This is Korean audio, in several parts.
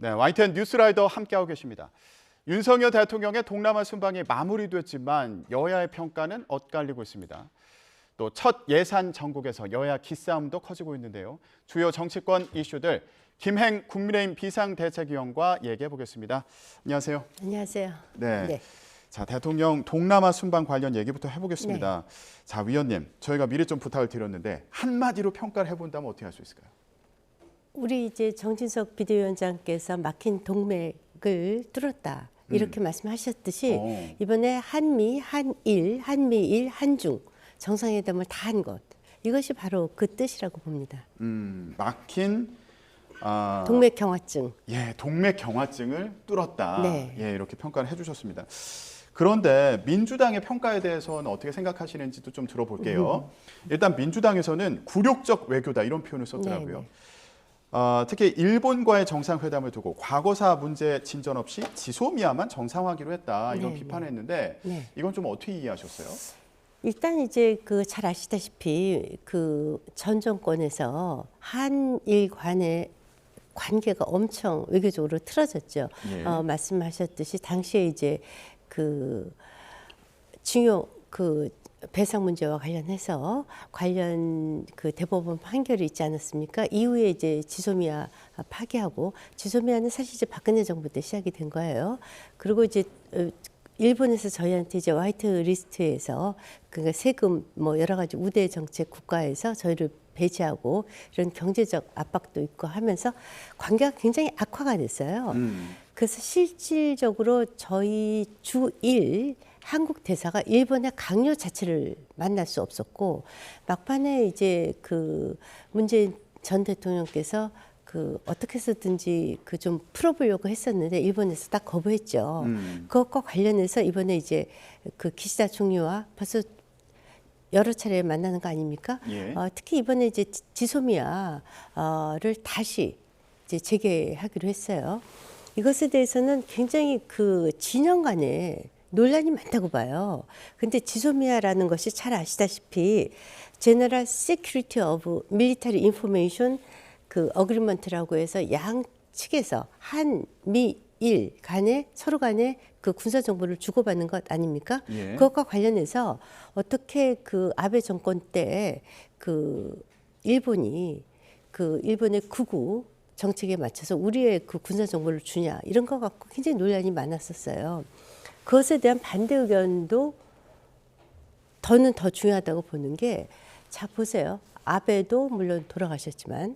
네, YTN 뉴스라이더 함께하고 계십니다. 윤석열 대통령의 동남아 순방이 마무리됐지만 여야의 평가는 엇갈리고 있습니다. 또 첫 예산 정국에서 여야 기싸움도 커지고 있는데요. 주요 정치권 이슈들 김행 국민의힘 비상대책위원과 얘기해 보겠습니다. 안녕하세요. 안녕하세요. 네. 자, 대통령 동남아 순방 관련 얘기부터 해보겠습니다. 네. 자, 위원님, 저희가 미리 좀 부탁을 드렸는데 한마디로 평가를 해본다면 어떻게 할 수 있을까요? 우리 이제 정진석 비대위원장께서 막힌 동맥을 뚫었다. 이렇게 말씀하셨듯이 이번에 한미, 한일, 한미일, 한중 정상회담을 다 한 것. 이것이 바로 그 뜻이라고 봅니다. 막힌 동맥 경화증. 예, 동맥 경화증을 뚫었다. 네. 예, 이렇게 평가를 해주셨습니다. 그런데 민주당의 평가에 대해서는 어떻게 생각하시는지도 좀 들어볼게요. 일단 민주당에서는 굴욕적 외교다 이런 표현을 썼더라고요. 특히 일본과의 정상회담을 두고 과거사 문제 진전 없이 지소미아만 정상화하기로 했다 이런 비판을 했는데 이건 좀 어떻게 이해하셨어요? 일단 이제 그 잘 아시다시피 그 전 정권에서 한일 간의 관계가 엄청 외교적으로 틀어졌죠. 예. 말씀하셨듯이 당시에 이제 그 중요 그 배상 문제와 관련해서 관련 그 대법원 판결이 있지 않았습니까? 이후에 이제 지소미아 파기하고 지소미아는 사실 이제 박근혜 정부 때 시작이 된 거예요. 그리고 이제 일본에서 저희한테 이제 화이트 리스트에서 그러니까 세금 뭐 여러 가지 우대 정책 국가에서 저희를 배제하고 이런 경제적 압박도 있고 하면서 관계가 굉장히 악화가 됐어요. 그래서 실질적으로 저희 주1 한국 대사가 일본의 강요 자체를 만날 수 없었고 막판에 이제 그 문재인 전 대통령께서 그 어떻게 해서든지 그 좀 풀어보려고 했었는데 일본에서 딱 거부했죠. 그것과 관련해서 이번에 이제 그 기시다 총리와 벌써 여러 차례 만나는 거 아닙니까? 예. 특히 이번에 이제 지소미아를 다시 이제 재개하기로 했어요. 이것에 대해서는 굉장히 그 진영 간에 논란이 많다고 봐요. 근데 지소미아라는 것이 잘 아시다시피 General Security of Military Information 그 어그리먼트라고 해서 양측에서 한미일 간에 서로 간에 그 군사 정보를 주고받는 것 아닙니까? 예. 그것과 관련해서 어떻게 그 아베 정권 때 그 일본이 그 일본의 극우 정책에 맞춰서 우리의 그 군사 정보를 주냐 이런 거 갖고 굉장히 논란이 많았었어요. 그것에 대한 반대 의견도 더는 더 중요하다고 보는 게 자 보세요. 아베도 물론 돌아가셨지만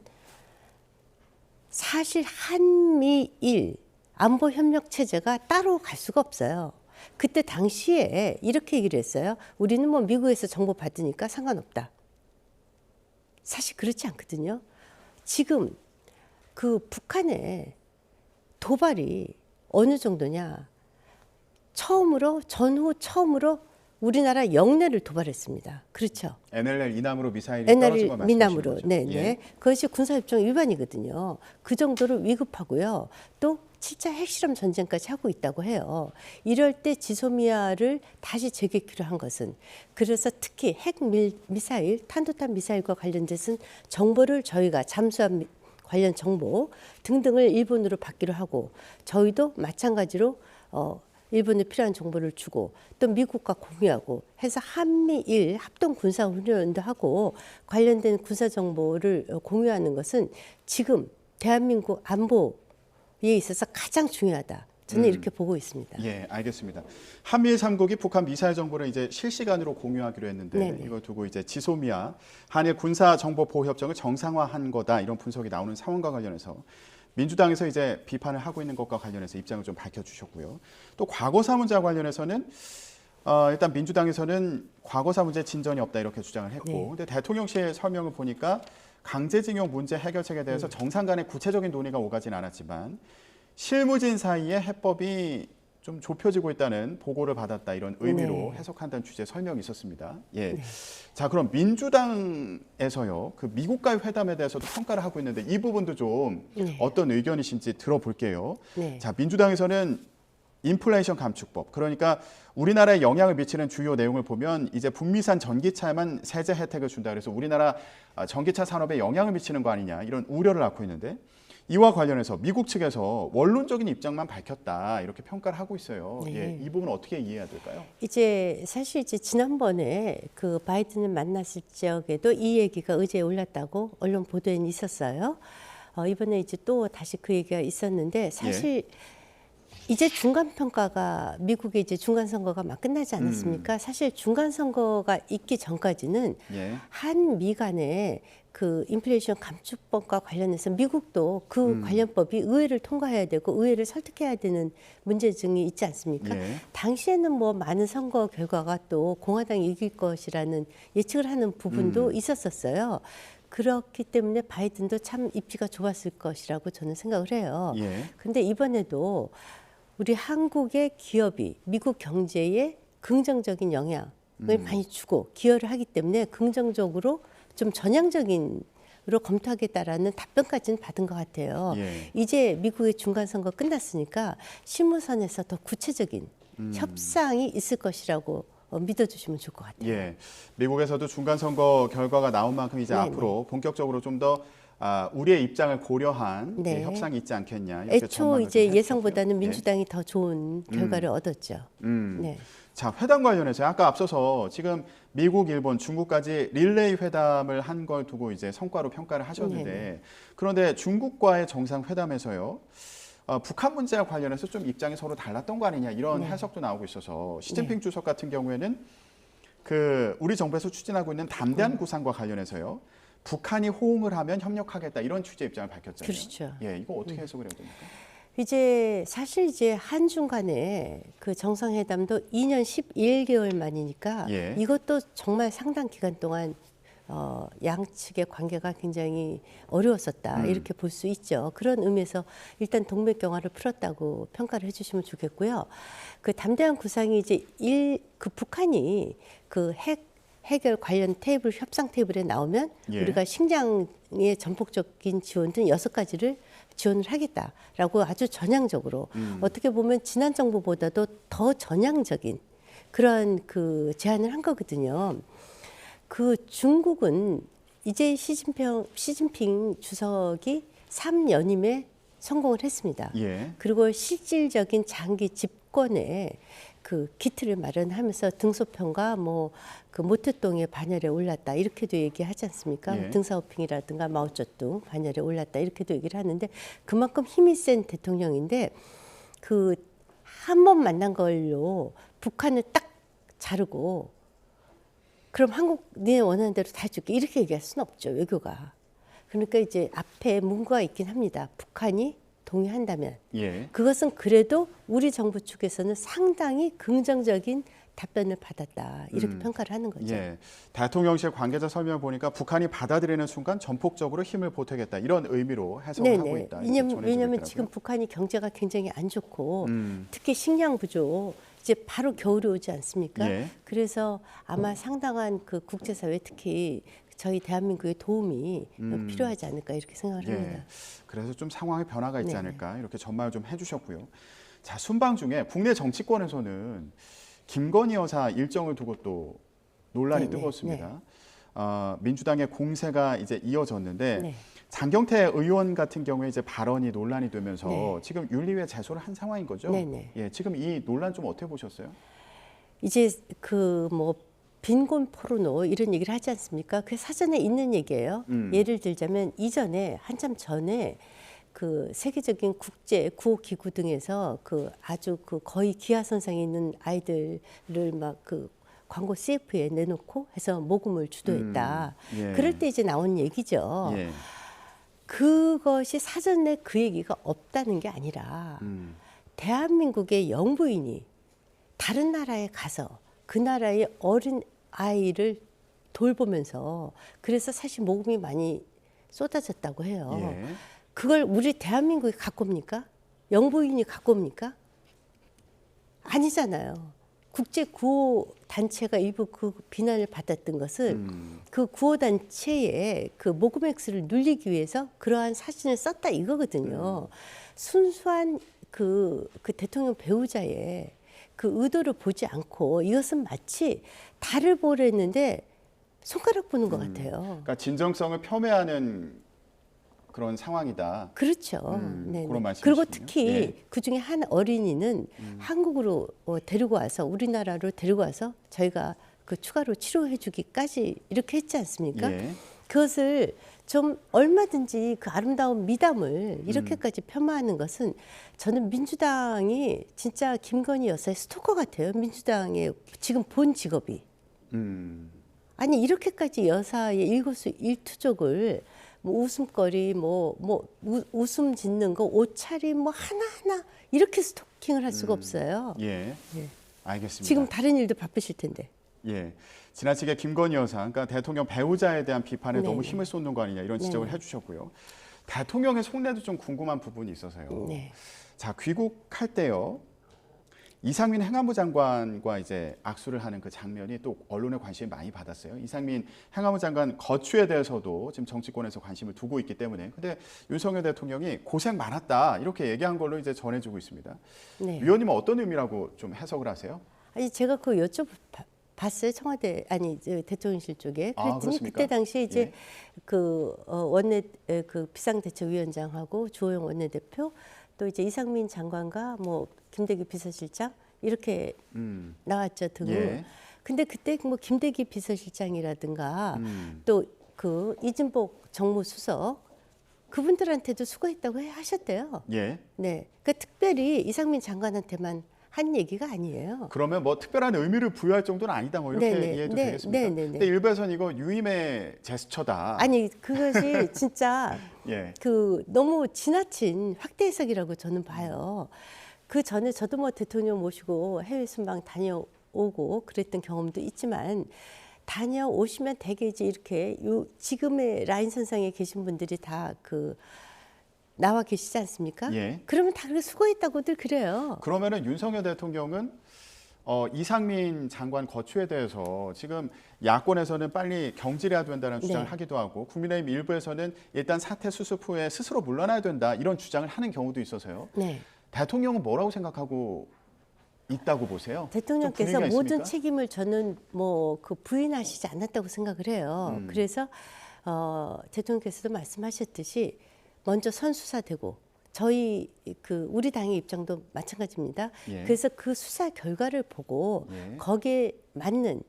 사실 한미일 안보 협력 체제가 따로 갈 수가 없어요. 그때 당시에 이렇게 얘기를 했어요. 우리는 뭐 미국에서 정보 받으니까 상관없다. 사실 그렇지 않거든요. 지금 그 북한의 도발이 어느 정도냐. 전후 처음으로 우리나라 영내를 도발했습니다. 그렇죠. NLL 이남으로 미사일이 떨어진 거 말씀하시는 미남으로, 거죠? 네. 예. 그것이 군사협정 위반이거든요. 그 정도로 위급하고요. 또 7차 핵실험 전쟁까지 하고 있다고 해요. 이럴 때 지소미아를 다시 재개키로 한 것은 그래서 특히 핵미사일, 탄도탄 미사일과 관련돼서는 정보를 저희가 잠수함 관련 정보 등등을 일본으로 받기로 하고 저희도 마찬가지로 일본에 필요한 정보를 주고 또 미국과 공유하고 해서 한미일 합동 군사 훈련도 하고 관련된 군사 정보를 공유하는 것은 지금 대한민국 안보에 있어서 가장 중요하다. 저는 이렇게 보고 있습니다. 예, 알겠습니다. 한미일 3국이 북한 미사일 정보를 이제 실시간으로 공유하기로 했는데 네네. 이걸 두고 이제 지소미아 한일 군사 정보 보호 협정을 정상화한 거다 이런 분석이 나오는 상황과 관련해서 민주당에서 이제 비판을 하고 있는 것과 관련해서 입장을 좀 밝혀주셨고요. 또 과거사 문제와 관련해서는 일단 민주당에서는 과거사 문제 진전이 없다 이렇게 주장을 했고, 네. 근데 대통령실의 설명을 보니까 강제징용 문제 해결책에 대해서 정상 간의 구체적인 논의가 오가진 않았지만 실무진 사이에 해법이 좀 좁혀지고 있다는 보고를 받았다 이런 의미로 해석한다는 취지의 설명이 있었습니다. 예. 자, 그럼 민주당에서요 그 미국과의 회담에 대해서도 평가를 하고 있는데 이 부분도 좀 어떤 의견이신지 들어볼게요. 네. 자, 민주당에서는 인플레이션 감축법, 그러니까 우리나라에 영향을 미치는 주요 내용을 보면 이제 북미산 전기차에만 세제 혜택을 준다 그래서 우리나라 전기차 산업에 영향을 미치는 거 아니냐 이런 우려를 낳고 있는데 이와 관련해서 미국 측에서 원론적인 입장만 밝혔다 이렇게 평가를 하고 있어요. 네. 예, 이 부분 어떻게 이해해야 될까요? 이제 사실 이제 지난번에 그 바이든을 만났을 적에도 이 얘기가 의제에 올랐다고 언론 보도에는 있었어요. 이번에 이제 또 다시 그 얘기가 있었는데 사실 이제 중간 평가가 미국의 이제 중간 선거가 막 끝나지 않았습니까? 사실 중간 선거가 있기 전까지는 예. 한미 간의 그 인플레이션 감축법과 관련해서 미국도 그 관련법이 의회를 통과해야 되고 의회를 설득해야 되는 문제점이 있지 않습니까? 예. 당시에는 뭐 많은 선거 결과가 또 공화당이 이길 것이라는 예측을 하는 부분도 있었었어요. 그렇기 때문에 바이든도 참 입지가 좁았을 것이라고 저는 생각을 해요. 예. 근데 이번에도 우리 한국의 기업이 미국 경제에 긍정적인 영향을 많이 주고 기여를 하기 때문에 긍정적으로 좀 전향적인으로 검토하겠다라는 답변까지는 받은 것 같아요. 예. 이제 미국의 중간 선거 끝났으니까 실무선에서 더 구체적인 협상이 있을 것이라고 믿어주시면 좋을 것 같아요. 예. 미국에서도 중간 선거 결과가 나온 만큼 이제 네네. 앞으로 본격적으로 좀 더 우리의 입장을 고려한 네. 예, 협상이 있지 않겠냐 이렇게 애초 전망을 이제 좀 해주셨고요. 예상보다는 예. 민주당이 더 좋은 결과를 얻었죠. 네. 자, 회담 관련해서 아까 앞서서 지금 미국, 일본, 중국까지 릴레이 회담을 한 걸 두고 이제 성과로 평가를 하셨는데 네네. 그런데 중국과의 정상회담에서요. 북한 문제와 관련해서 좀 입장이 서로 달랐던 거 아니냐 이런 네. 해석도 나오고 있어서 시진핑 주석 같은 경우에는 그 우리 정부에서 추진하고 있는 담대한 구상과 관련해서요. 북한이 호응을 하면 협력하겠다 이런 취지의 입장을 밝혔잖아요. 그렇죠. 예, 이거 어떻게 해석을 해야 됩니까? 이제 사실 이제 한중 간의 그 정상회담도 2년 11개월 만이니까 예. 이것도 정말 상당 기간 동안 양측의 관계가 굉장히 어려웠었다 이렇게 볼 수 있죠. 그런 의미에서 일단 동맥경화를 풀었다고 평가를 해주시면 좋겠고요. 그 담대한 구상이 이제 그 북한이 그 해결 관련 테이블 협상 테이블에 나오면 예. 우리가 식량의 전폭적인 지원 등 6가지를 지원을 하겠다라고 아주 전향적으로 어떻게 보면 지난 정부보다도 더 전향적인 그런 그 제안을 한 거거든요. 그 중국은 이제 시진핑 주석이 3연임에 성공을 했습니다. 예. 그리고 실질적인 장기 집권에 그 기틀을 마련하면서 등소평과 뭐 그 모택동의 반열에 올랐다 이렇게도 얘기하지 않습니까? 예. 등사오핑이라든가 마오쩌둥 반열에 올랐다 이렇게도 얘기를 하는데 그만큼 힘이 센 대통령인데 그 한 번 만난 걸로 북한을 딱 자르고 그럼 한국 네 원하는 대로 다 해줄게 이렇게 얘기할 수는 없죠 외교가. 그러니까 이제 앞에 문구가 있긴 합니다. 북한이 동의한다면 예. 그것은 그래도 우리 정부 측에서는 상당히 긍정적인 답변을 받았다 이렇게 평가를 하는 거죠. 예. 대통령실 관계자 설명 보니까 북한이 받아들이는 순간 전폭적으로 힘을 보태겠다 이런 의미로 해석을 하고 있다. 이렇게 전해지고 왜냐하면 있더라고요. 지금 북한이 경제가 굉장히 안 좋고 특히 식량 부족 이제 바로 겨울이 오지 않습니까? 예. 그래서 아마 상당한 그 국제사회 특히 저희 대한민국의 도움이 필요하지 않을까 이렇게 생각을 합니다. 예. 그래서 좀 상황의 변화가 있지 네네. 않을까 이렇게 전망을 좀 해주셨고요. 자, 순방 중에 국내 정치권에서는 김건희 여사 일정을 두고 또 논란이 네네. 뜨거웠습니다. 민주당의 공세가 이제 이어졌는데 네. 장경태 의원 같은 경우에 이제 발언이 논란이 되면서 네. 지금 윤리위에 제소를 한 상황인 거죠. 네네. 예, 지금 이 논란 좀 어떻게 보셨어요? 이제 그 뭐 빈곤 포르노 이런 얘기를 하지 않습니까? 그게 사전에 있는 얘기예요. 예를 들자면 이전에 한참 전에 그 세계적인 국제 구호 기구 등에서 그 아주 그 거의 기하선상에 있는 아이들을 막 그 광고 CF에 내놓고 해서 모금을 주도했다. 예. 그럴 때 이제 나온 얘기죠. 예. 그것이 사전에 그 얘기가 없다는 게 아니라 대한민국의 영부인이 다른 나라에 가서 그 나라의 어린 아이를 돌보면서 그래서 사실 모금이 많이 쏟아졌다고 해요. 예. 그걸 우리 대한민국이 갖고 옵니까? 영부인이 갖고 옵니까? 아니잖아요. 국제 구호 단체가 일부 그 비난을 받았던 것은 그 구호 단체의 그 모금 액수를 늘리기 위해서 그러한 사진을 썼다 이거거든요. 순수한 그 대통령 배우자의 그 의도를 보지 않고 이것은 마치 달을 보려했는데 손가락 보는 것 같아요. 그러니까 진정성을 폄훼하는 그런 상황이다. 그렇죠. 네. 그런 그리고 말씀이시군요. 특히 예. 그 중에 한 어린이는 한국으로 데리고 와서 우리나라로 데리고 와서 저희가 그 추가로 치료해주기까지 이렇게 했지 않습니까? 예. 그것을 좀 얼마든지 그 아름다운 미담을 이렇게까지 폄하하는 것은 저는 민주당이 진짜 김건희 여사의 스토커 같아요. 민주당의 지금 본 직업이. 아니 이렇게까지 여사의 일거수일투족을 뭐 웃음거리 웃음 짓는 거 옷차림 뭐 하나하나 이렇게 스토킹을 할 수가 없어요. 예. 예. 알겠습니다. 지금 다른 일도 바쁘실 텐데. 예. 지나치게 김건희 여사, 그러니까 대통령 배우자에 대한 비판에 네. 너무 힘을 쏟는 거 아니냐 이런 지적을 네. 해주셨고요. 대통령의 속내도 좀 궁금한 부분이 있어서요. 네. 자, 귀국할 때요. 이상민 행안부 장관과 이제 악수를 하는 그 장면이 또 언론의 관심을 많이 받았어요. 이상민 행안부 장관 거취에 대해서도 지금 정치권에서 관심을 두고 있기 때문에. 근데 윤석열 대통령이 고생 많았다 이렇게 얘기한 걸로 이제 전해지고 있습니다. 네. 위원님은 어떤 의미라고 좀 해석을 하세요? 아니 제가 그 여쭤봤어요. 청와대 아니 대통령실 쪽에. 아, 그랬더니 그렇습니까? 그때 당시에 이제 예. 그 원내 그 비상대책위원장하고 주호영 원내대표 또 이제 이상민 장관과 뭐 김대기 비서실장 이렇게 나왔죠 등으로. 예. 근데 그때 뭐 김대기 비서실장이라든가 또 그 이진복 정무수석 그분들한테도 수고했다고 하셨대요. 예. 네, 그러니까 특별히 이상민 장관한테만 한 얘기가 아니에요. 그러면 뭐 특별한 의미를 부여할 정도는 아니다 뭐 이렇게 네네. 이해해도 네, 되겠습니까? 네네네. 근데 일부에서는 이거 유임의 제스처다. 아니 그것이 진짜 예. 그 너무 지나친 확대 해석이라고 저는 봐요. 그 전에 저도 뭐 대통령 모시고 해외 순방 다녀오고 그랬던 경험도 있지만 다녀오시면 되게 이제 이렇게 지금의 라인 선상에 계신 분들이 다 그 나와 계시지 않습니까? 예. 그러면 다 그렇게 수고했다고들 그래요. 그러면은 윤석열 대통령은 이상민 장관 거취에 대해서 지금 야권에서는 빨리 경질해야 된다는 주장을 네. 하기도 하고 국민의힘 일부에서는 일단 사퇴 수습 후에 스스로 물러나야 된다 이런 주장을 하는 경우도 있어서요. 네. 대통령은 뭐라고 생각하고 있다고 보세요? 대통령께서 좀 분위기가 모든 있습니까? 책임을 저는 뭐 그 부인하시지 않았다고 생각을 해요. 그래서 대통령께서도 말씀하셨듯이 먼저 선수사되고 저희 그 우리 당의 입장도 마찬가지입니다. 예. 그래서 그 수사 결과를 보고 예. 거기에 맞는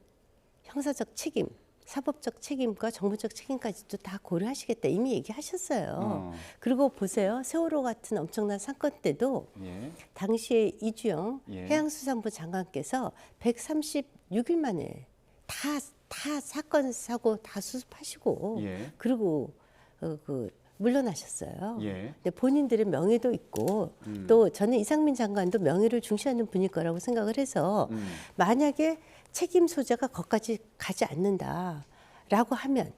형사적 책임, 사법적 책임과 정부적 책임까지도 다 고려하시겠다 이미 얘기하셨어요. 그리고 보세요. 세월호 같은 엄청난 사건 때도 예. 당시에 이주영 예. 해양수산부 장관께서 136일 만에 다 사건 사고 다 수습하시고 예. 그리고 그 물러나셨어요. 예. 근데 본인들의 명예도 있고 또 저는 이상민 장관도 명예를 중시하는 분일 거라고 생각을 해서 만약에 책임 소재가 거기까지 가지 않는다라고 하면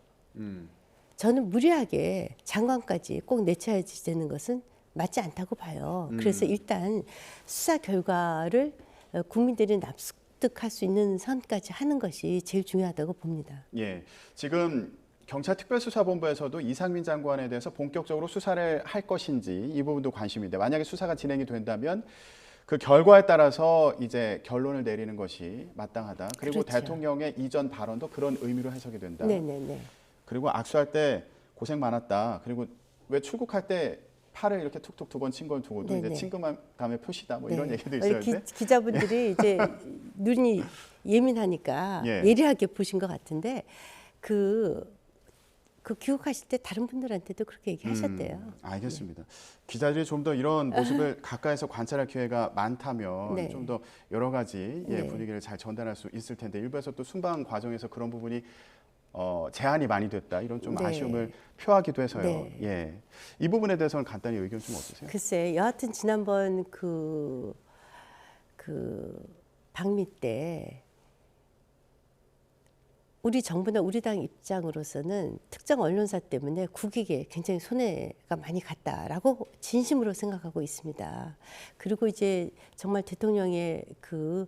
저는 무리하게 장관까지 꼭 내쳐야 되는 것은 맞지 않다고 봐요. 그래서 일단 수사 결과를 국민들이 납득할 수 있는 선까지 하는 것이 제일 중요하다고 봅니다. 예. 지금 경찰특별수사본부에서도 이상민 장관에 대해서 본격적으로 수사를 할 것인지 이 부분도 관심인데 만약에 수사가 진행이 된다면 그 결과에 따라서 이제 결론을 내리는 것이 마땅하다. 그리고 그렇죠. 대통령의 이전 발언도 그런 의미로 해석이 된다. 네네네. 그리고 악수할 때 고생 많았다. 그리고 왜 출국할 때 팔을 이렇게 툭툭 두 번 친 건 두고도 이제 네네. 친근감의 표시다. 뭐 네. 이런 얘기도 있었는데. 기자분들이 이제 눈이 예민하니까 예. 예리하게 보신 것 같은데 그 귀국하실 때 다른 분들한테도 그렇게 얘기하셨대요. 알겠습니다. 기자들이 좀 더 이런 모습을 가까이서 관찰할 기회가 많다면 네. 좀 더 여러 가지 네. 분위기를 잘 전달할 수 있을 텐데 일부에서 또 순방 과정에서 그런 부분이 제한이 많이 됐다 이런 좀 네. 아쉬움을 표하기도 해서요. 네. 예, 이 부분에 대해서는 간단히 의견 좀 어떠세요? 글쎄 여하튼 지난번 그 방미 때 우리 정부나 우리 당 입장으로서는 특정 언론사 때문에 국익에 굉장히 손해가 많이 갔다라고 진심으로 생각하고 있습니다. 그리고 이제 정말 대통령의 그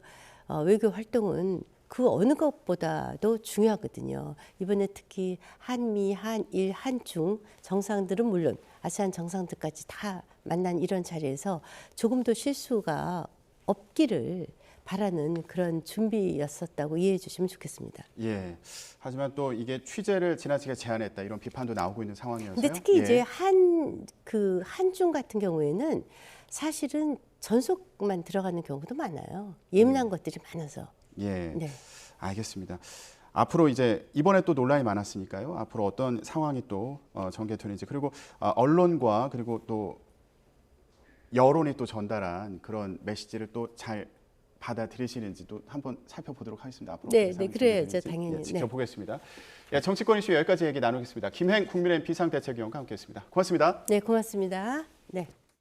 외교 활동은 그 어느 것보다도 중요하거든요. 이번에 특히 한미, 한일, 한중 정상들은 물론 아세안 정상들까지 다 만난 이런 자리에서 조금도 실수가 없기를 바라는 그런 준비였었다고 이해해 주시면 좋겠습니다. 예. 하지만 또 이게 취재를 지나치게 제한했다 이런 비판도 나오고 있는 상황이어서요. 근데 특히 예. 이제 한중 같은 경우에는 사실은 전속만 들어가는 경우도 많아요. 예민한 것들이 많아서. 예. 네. 알겠습니다. 앞으로 이제 이번에 또 논란이 많았으니까요. 앞으로 어떤 상황이 또 전개되는지 그리고 언론과 그리고 또 여론이 또 전달한 그런 메시지를 또 잘 받아들이시는지 또 한번 살펴보도록 하겠습니다. 앞으로 네, 어떻게 네, 그래야죠, 상황이 당연히. 예, 지켜보겠습니다. 예, 정치권 이슈 여기까지 얘기 나누겠습니다. 김행 국민의힘 비상대책위원과 함께했습니다. 고맙습니다. 네, 고맙습니다. 네.